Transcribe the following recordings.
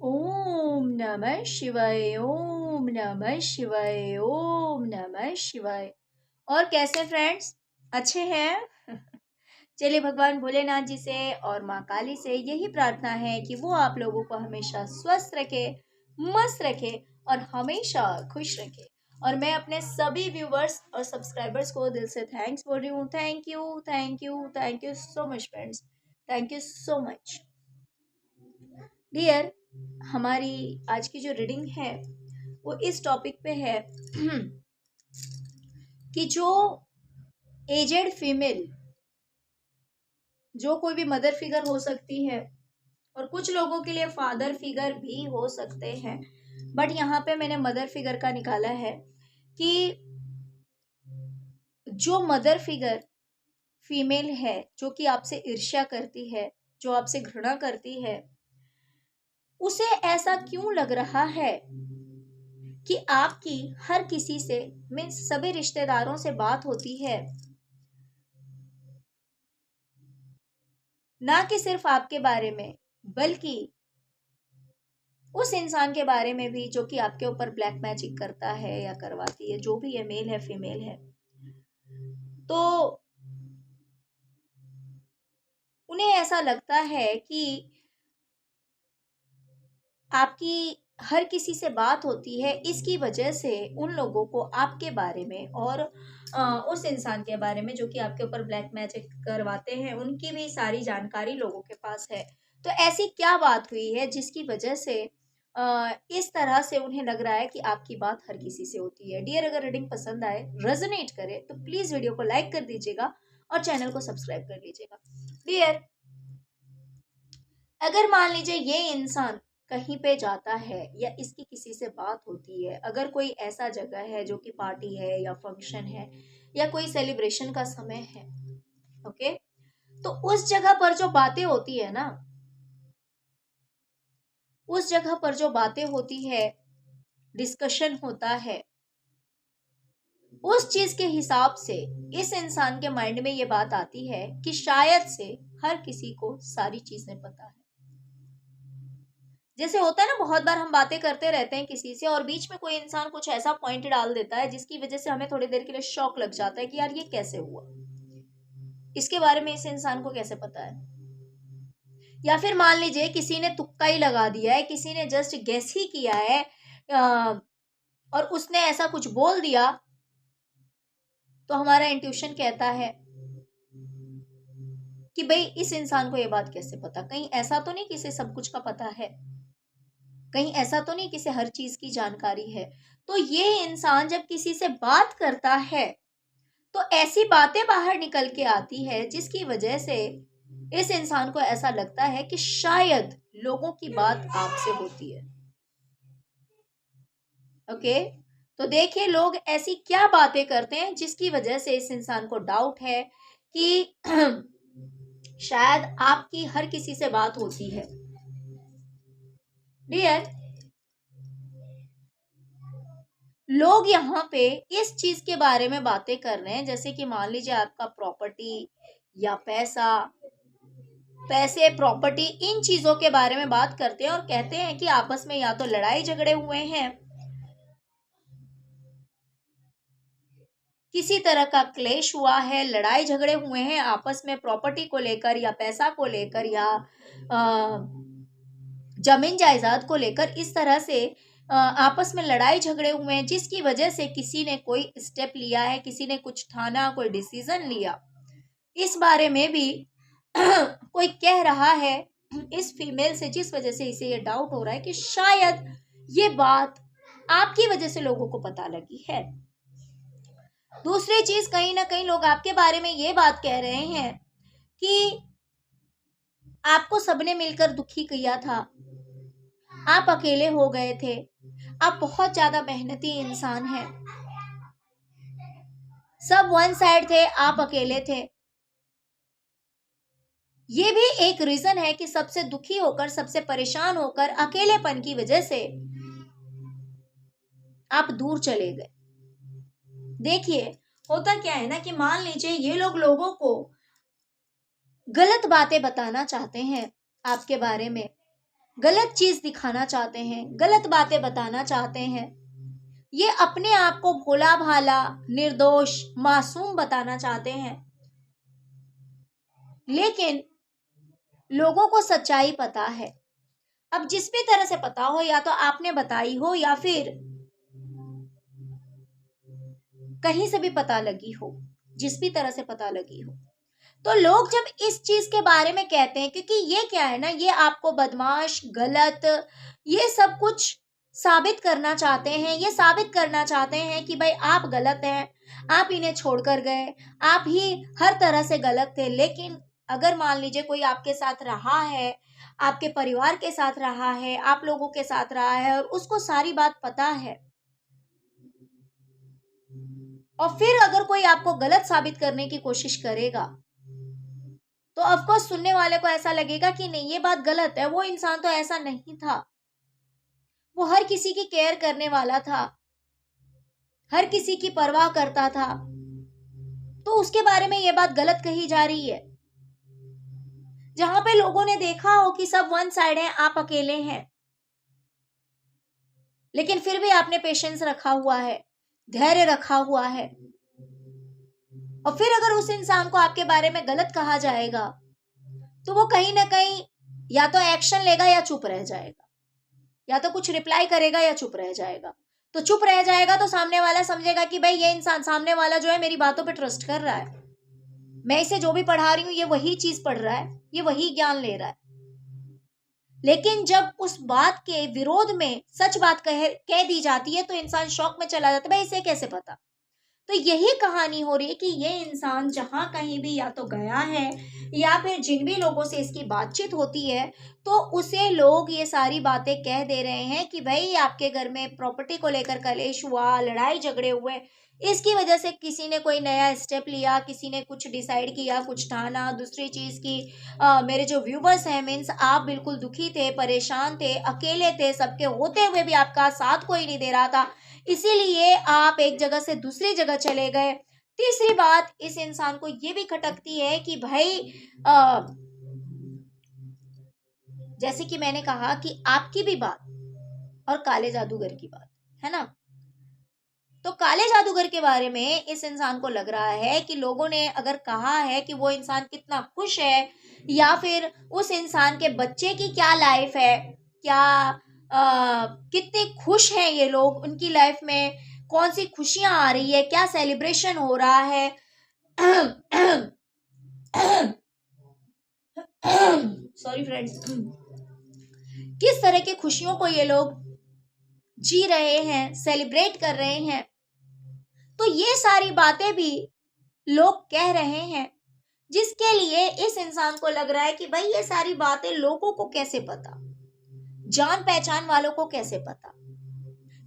ओम नमः शिवाय, ओम नमः शिवाय, ओम नमः शिवाय। और कैसे फ्रेंड्स, अच्छे हैं? चलिए भगवान भोलेनाथ जी से और माँ काली से यही प्रार्थना है कि वो आप लोगों को हमेशा स्वस्थ रखे, मस्त रखे और हमेशा खुश रखे। और मैं अपने सभी व्यूवर्स और सब्सक्राइबर्स को दिल से थैंक्स बोल रही हूँ। Thank you, thank you, thank you so much friends. Thank you so much dear. हमारी आज की जो रीडिंग है वो इस टॉपिक पे है कि जो एजेड फीमेल, जो कोई भी मदर फिगर हो सकती है और कुछ लोगों के लिए फादर फिगर भी हो सकते हैं, बट यहाँ पे मैंने मदर फिगर का निकाला है कि जो मदर फिगर फीमेल है, जो कि आपसे ईर्ष्या करती है, जो आपसे घृणा करती है, उसे ऐसा क्यों लग रहा है कि आपकी हर किसी से, मीन्स सभी रिश्तेदारों से बात होती है, ना कि सिर्फ आपके बारे में बल्कि उस इंसान के बारे में भी जो कि आपके ऊपर ब्लैक मैजिक करता है या करवाती है, जो भी है, मेल है फीमेल है। तो उन्हें ऐसा लगता है कि आपकी हर किसी से बात होती है, इसकी वजह से उन लोगों को आपके बारे में और उस इंसान के बारे में जो कि आपके ऊपर ब्लैक मैजिक करवाते हैं, उनकी भी सारी जानकारी लोगों के पास है। तो ऐसी क्या बात हुई है जिसकी वजह से इस तरह से उन्हें लग रहा है कि आपकी बात हर किसी से होती है। डियर, अगर रीडिंग पसंद आए, रेजोनेट करे, तो प्लीज वीडियो को लाइक कर दीजिएगा और चैनल को सब्सक्राइब कर लीजिएगा। डियर, अगर मान लीजिए ये इंसान कहीं पे जाता है या इसकी किसी से बात होती है, अगर कोई ऐसा जगह है जो कि पार्टी है या फंक्शन है या कोई सेलिब्रेशन का समय है, ओके, तो उस जगह पर जो बातें होती है ना, उस जगह पर जो बातें होती है, डिस्कशन होता है, उस चीज के हिसाब से इस इंसान के माइंड में ये बात आती है कि शायद से हर किसी को सारी चीजें पता है। जैसे होता है ना, बहुत बार हम बातें करते रहते हैं किसी से और बीच में कोई इंसान कुछ ऐसा पॉइंट डाल देता है जिसकी वजह से हमें थोड़ी देर के लिए शॉक लग जाता है कि यार ये कैसे हुआ, इसके बारे में इस इंसान को कैसे पता है। या फिर मान लीजिए किसी ने तुक्का ही लगा दिया है, किसी ने जस्ट गेस ही किया है, और उसने ऐसा कुछ बोल दिया, तो हमारा इंट्यूशन कहता है कि भाई इस इंसान को ये बात कैसे पता, कहीं ऐसा तो नहीं कि इसे सब कुछ का पता है, कहीं ऐसा तो नहीं कि इसे हर चीज की जानकारी है। तो ये इंसान जब किसी से बात करता है तो ऐसी बातें बाहर निकल के आती है जिसकी वजह से इस इंसान को ऐसा लगता है कि शायद लोगों की बात आपसे होती है। ओके, तो देखिए लोग ऐसी क्या बातें करते हैं जिसकी वजह से इस इंसान को डाउट है कि शायद आपकी हर किसी से बात होती है। डियर, लोग यहाँ पे इस चीज के बारे में बातें कर रहे हैं, जैसे कि मान लीजिए आपका प्रॉपर्टी या पैसा, पैसे, प्रॉपर्टी, इन चीजों के बारे में बात करते हैं और कहते हैं कि आपस में या तो लड़ाई झगड़े हुए हैं, किसी तरह का क्लेश हुआ है, लड़ाई झगड़े हुए हैं आपस में प्रॉपर्टी को लेकर या पैसा को लेकर या जमीन जायदाद को लेकर, इस तरह से आपस में लड़ाई झगड़े हुए हैं जिसकी वजह से किसी ने कोई स्टेप लिया है, किसी ने कुछ ठाना, कोई डिसीजन लिया। इस बारे में भी कोई कह रहा है इस फीमेल से, जिस वजह से इसे ये डाउट हो रहा है कि शायद ये बात आपकी वजह से लोगों को पता लगी है। दूसरी चीज, कहीं ना कहीं लोग आपके बारे में ये बात कह रहे हैं कि आपको सबने मिलकर दुखी किया था, आप अकेले हो गए थे, आप बहुत ज्यादा मेहनती इंसान हैं, सब वन साइड थे, आप अकेले थे। ये भी एक रीजन है कि सबसे दुखी होकर, सबसे परेशान होकर, अकेलेपन की वजह से आप दूर चले गए। देखिए, होता क्या है ना कि मान लीजिए ये लोग लोगों को गलत बातें बताना चाहते हैं आपके बारे में, गलत चीज दिखाना चाहते हैं, गलत बातें बताना चाहते हैं। ये अपने आप को भोला भाला, निर्दोष, मासूम बताना चाहते हैं, लेकिन लोगों को सच्चाई पता है। अब जिस भी तरह से पता हो, या तो आपने बताई हो या फिर कहीं से भी पता लगी हो, जिस भी तरह से पता लगी हो, तो लोग जब इस चीज के बारे में कहते हैं, क्योंकि ये क्या है ना, ये आपको बदमाश, गलत, ये सब कुछ साबित करना चाहते हैं। ये साबित करना चाहते हैं कि भाई आप गलत हैं, आप इन्हें छोड़कर गए, आप ही हर तरह से गलत थे। लेकिन अगर मान लीजिए कोई आपके साथ रहा है, आपके परिवार के साथ रहा है, आप लोगों के साथ रहा है, और उसको सारी बात पता है, और फिर अगर कोई आपको गलत साबित करने की कोशिश करेगा, तो ऑफ कोर्स सुनने वाले को ऐसा लगेगा कि नहीं, ये बात गलत है, वो इंसान तो ऐसा नहीं था, वो हर किसी की केयर करने वाला था, हर किसी की परवाह करता था, तो उसके बारे में ये बात गलत कही जा रही है। जहां पे लोगों ने देखा हो कि सब वन साइड है, आप अकेले हैं, लेकिन फिर भी आपने पेशेंस रखा हुआ है, धैर्य रखा हुआ है, और फिर अगर उस इंसान को आपके बारे में गलत कहा जाएगा, तो वो कहीं ना कहीं या तो एक्शन लेगा या चुप रह जाएगा, या तो कुछ रिप्लाई करेगा या चुप रह जाएगा। तो चुप रह जाएगा तो सामने वाला समझेगा कि भाई ये इंसान, सामने वाला जो है, मेरी बातों पे ट्रस्ट कर रहा है, मैं इसे जो भी पढ़ा रही हूं ये वही चीज पढ़ रहा है, ये वही ज्ञान ले रहा है। लेकिन जब उस बात के विरोध में सच बात कह दी जाती है, तो इंसान शॉक में चला जाता है, भाई इसे कैसे पता। तो यही कहानी हो रही है कि ये इंसान जहां कहीं भी या तो गया है, या फिर जिन भी लोगों से इसकी बातचीत होती है, तो उसे लोग ये सारी बातें कह दे रहे हैं कि भाई आपके घर में प्रॉपर्टी को लेकर कलेश हुआ, लड़ाई झगड़े हुए, इसकी वजह से किसी ने कोई नया स्टेप लिया, किसी ने कुछ डिसाइड किया, कुछ ठाना। दूसरी चीज की मेरे जो व्यूवर्स हैं, मीन्स आप बिल्कुल दुखी थे, परेशान थे, अकेले थे, सबके होते हुए भी आपका साथ कोई नहीं दे रहा था, इसीलिए आप एक जगह से दूसरी जगह चले गए। तीसरी बात इस इंसान को ये भी खटकती है कि भाई जैसे कि मैंने कहा कि आपकी भी बात और काले जादूगर की बात है ना, तो काले जादूगर के बारे में इस इंसान को लग रहा है कि लोगों ने अगर कहा है कि वो इंसान कितना खुश है, या फिर उस इंसान के बच्चे की क्या लाइफ है, क्या कितने खुश हैं ये लोग, उनकी लाइफ में कौन सी खुशियां आ रही है, क्या सेलिब्रेशन हो रहा है। सॉरी फ्रेंड्स, किस तरह की खुशियों को ये लोग जी रहे हैं, सेलिब्रेट कर रहे हैं। तो ये सारी बातें भी लोग कह रहे हैं, जिसके लिए इस इंसान को लग रहा है कि भाई ये सारी बातें लोगों को कैसे पता, जान पहचान वालों को कैसे पता,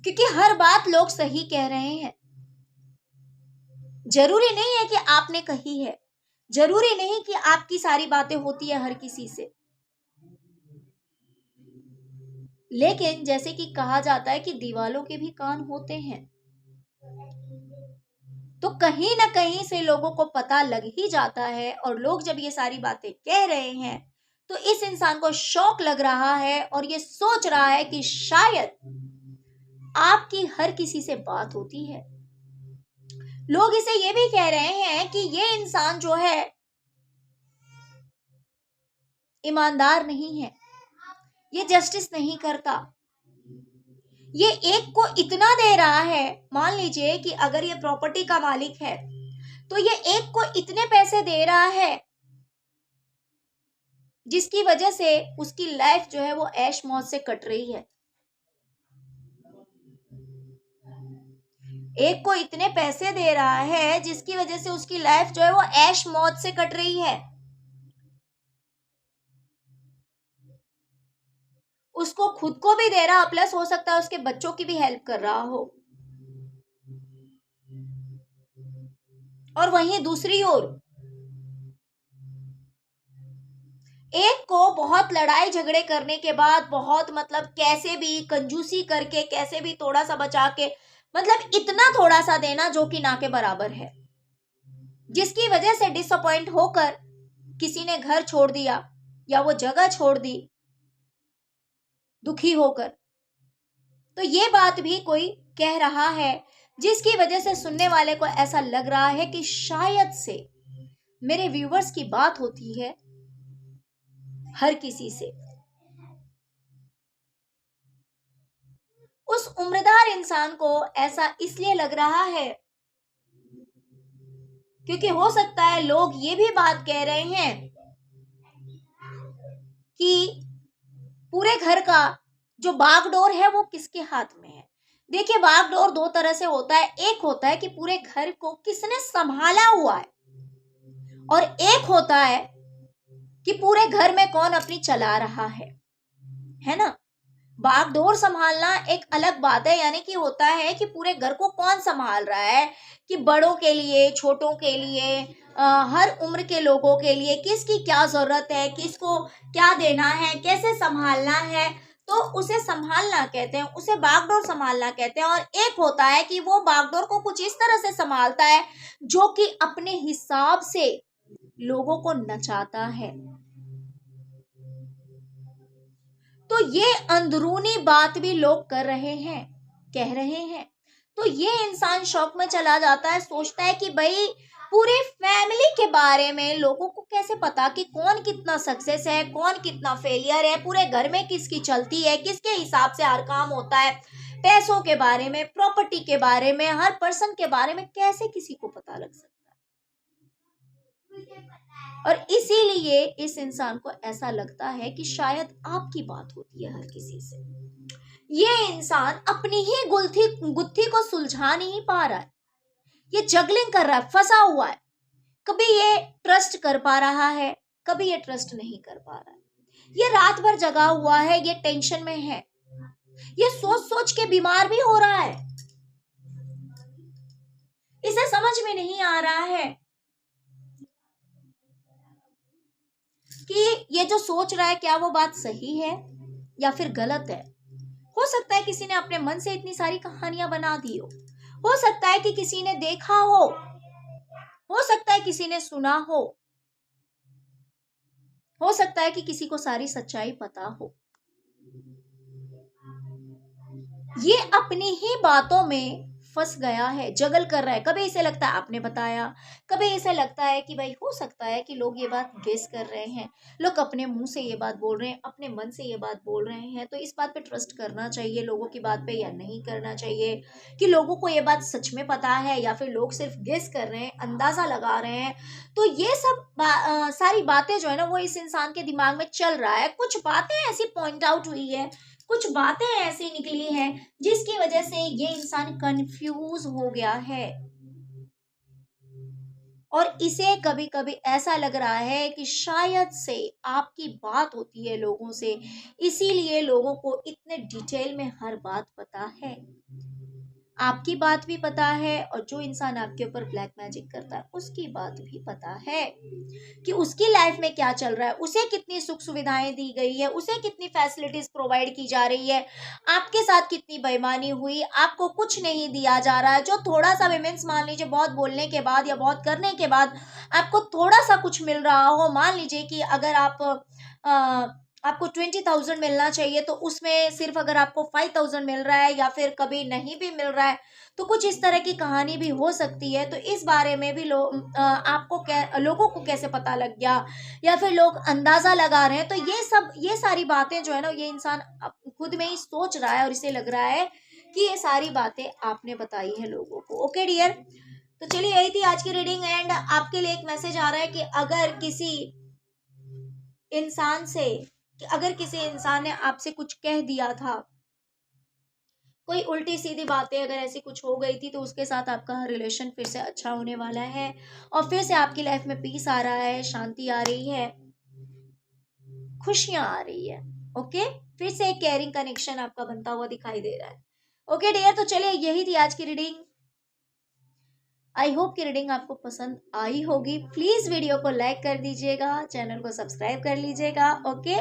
क्योंकि हर बात लोग सही कह रहे हैं। जरूरी नहीं है कि आपने कही है, जरूरी नहीं कि आपकी सारी बातें होती है हर किसी से, लेकिन जैसे कि कहा जाता है कि दीवालों के भी कान होते हैं, तो कहीं ना कहीं से लोगों को पता लग ही जाता है। और लोग जब ये सारी बातें कह रहे हैं, तो इस इंसान को शौक लग रहा है, और ये सोच रहा है कि शायद आपकी हर किसी से बात होती है। लोग इसे ये भी कह रहे हैं कि ये इंसान जो है ईमानदार नहीं है, ये जस्टिस नहीं करता, ये एक को इतना दे रहा है। मान लीजिए कि अगर ये प्रॉपर्टी का मालिक है, तो ये एक को इतने पैसे दे रहा है, जिसकी वजह से उसकी लाइफ जो है वो ऐश मौज से कट रही है। एक को इतने पैसे दे रहा है जिसकी वजह से उसकी लाइफ जो है वो ऐश मौज से कट रही है। उसको खुद को भी दे रहा, प्लस हो सकता है उसके बच्चों की भी हेल्प कर रहा हो। और वहीं दूसरी ओर एक को बहुत लड़ाई झगड़े करने के बाद, बहुत मतलब कैसे भी कंजूसी करके, कैसे भी थोड़ा सा बचा के, मतलब इतना थोड़ा सा देना जो कि ना के बराबर है, जिसकी वजह से डिसअपॉइंट होकर किसी ने घर छोड़ दिया या वो जगह छोड़ दी, दुखी होकर। तो ये बात भी कोई कह रहा है, जिसकी वजह से सुनने वाले को ऐसा लग रहा है कि शायद से मेरे व्यूवर्स की बात होती है हर किसी से। उस उम्रदार इंसान को ऐसा इसलिए लग रहा है क्योंकि हो सकता है लोग ये भी बात कह रहे हैं कि पूरे घर का जो बागडोर है वो किसके हाथ में है। देखिए, बागडोर दो तरह से होता है। एक होता है कि पूरे घर को किसने संभाला हुआ है, और एक होता है कि पूरे घर में कौन अपनी चला रहा है ना। बागडोर संभालना एक अलग बात है, यानी कि होता है कि पूरे घर को कौन संभाल रहा है, कि बड़ों के लिए, छोटों के लिए, हर उम्र के लोगों के लिए किसकी क्या जरूरत है, किसको क्या देना है, कैसे संभालना है, तो उसे संभालना कहते हैं, उसे बागडोर संभालना कहते हैं। और एक होता है कि वो बागडोर को कुछ इस तरह से संभालता है जो कि अपने हिसाब से लोगों को नचाता है। तो ये अंदरूनी बात भी लोग कर रहे हैं, कह रहे हैं। तो ये इंसान शौक में चला जाता है, सोचता है कि भाई पूरे फैमिली के बारे में लोगों को कैसे पता कि कौन कितना सक्सेस है, कौन कितना फेलियर है, पूरे घर में किसकी चलती है, किसके हिसाब से हर काम होता है, पैसों के बारे में, प्रॉपर्टी के बारे में, हर पर्सन के बारे में कैसे किसी को पता लग सकता है। और इसीलिए इस इंसान को ऐसा लगता है कि शायद आपकी बात होती है हर किसी से। ये इंसान अपनी ही गुत्थी को सुलझा नहीं पा रहा है, ये जगलिंग कर रहा है, फंसा हुआ है। कभी ये ट्रस्ट कर पा रहा है, कभी ये ट्रस्ट नहीं कर पा रहा है। ये रात भर जगा हुआ है, ये टेंशन में है, ये सोच सोच के बीमार भी हो रहा है। इसे समझ में नहीं आ रहा है कि ये जो सोच रहा है क्या वो बात सही है या फिर गलत है। हो सकता है किसी ने अपने मन से इतनी सारी कहानियां बना दी हो सकता है कि किसी ने देखा हो सकता है किसी ने सुना हो सकता है कि किसी को सारी सच्चाई पता हो। ये अपनी ही बातों में फंस गया है, जगल कर रहा है। कभी इसे लगता है आपने बताया, कभी इसे लगता है कि भाई हो सकता है कि लोग ये बात गेस कर रहे हैं, लोग अपने मुंह से ये बात बोल रहे हैं, अपने मन से ये बात बोल रहे हैं, तो इस बात पे ट्रस्ट करना चाहिए लोगों की बात पे या नहीं करना चाहिए, कि लोगों को ये बात सच में पता है या फिर लोग सिर्फ गेस कर रहे हैं, अंदाजा लगा रहे हैं। तो ये सब सारी बातें जो है ना वो इस इंसान के दिमाग में चल रहा है। कुछ बातें ऐसी पॉइंट आउट हुई है, कुछ बातें ऐसी निकली हैं जिसकी वजह से ये इंसान कंफ्यूज हो गया है, और इसे कभी कभी ऐसा लग रहा है कि शायद से आपकी बात होती है लोगों से, इसीलिए लोगों को इतने डिटेल में हर बात पता है। आपकी बात भी पता है, और जो इंसान आपके ऊपर ब्लैक मैजिक करता है उसकी बात भी पता है कि उसकी लाइफ में क्या चल रहा है, उसे कितनी सुख सुविधाएं दी गई है, उसे कितनी फैसिलिटीज प्रोवाइड की जा रही है, आपके साथ कितनी बेईमानी हुई, आपको कुछ नहीं दिया जा रहा है। जो थोड़ा सा भी मीन्स मान लीजिए बहुत बोलने के बाद या बहुत करने के बाद आपको थोड़ा सा कुछ मिल रहा हो, मान लीजिए कि अगर आपको 20,000 मिलना चाहिए तो उसमें सिर्फ अगर आपको 5,000 मिल रहा है या फिर कभी नहीं भी मिल रहा है, तो कुछ इस तरह की कहानी भी हो सकती है। तो इस बारे में भी लोगों को कैसे पता लग गया, या फिर लोग अंदाजा लगा रहे हैं। तो ये सारी बातें जो है ना ये इंसान खुद में ही सोच रहा है, और इसे लग रहा है कि ये सारी बातें आपने बताई है लोगों को। ओके डियर, तो चलिए यही थी आज की रीडिंग। एंड आपके लिए एक मैसेज आ रहा है कि अगर किसी इंसान ने आपसे कुछ कह दिया था, कोई उल्टी सीधी बातें अगर ऐसी कुछ हो गई थी, तो उसके साथ आपका रिलेशन फिर से अच्छा होने वाला है, और फिर से आपकी लाइफ में पीस आ रहा है, शांति आ रही है, खुशियां आ रही है। ओके, फिर से एक केयरिंग कनेक्शन आपका बनता हुआ दिखाई दे रहा है। ओके डियर, तो चलिए यही थी आज की रीडिंग। आई होप की रीडिंग आपको पसंद आई होगी। प्लीज वीडियो को लाइक कर दीजिएगा, चैनल को सब्सक्राइब कर लीजिएगा। Okay,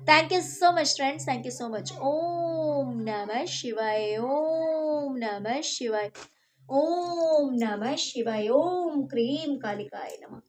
thank you so much friends, thank you so much. ओम नमः शिवाय, ओम नमः शिवाय, ओम नमः शिवाय, ओम क्रीम कालिकाय नमः।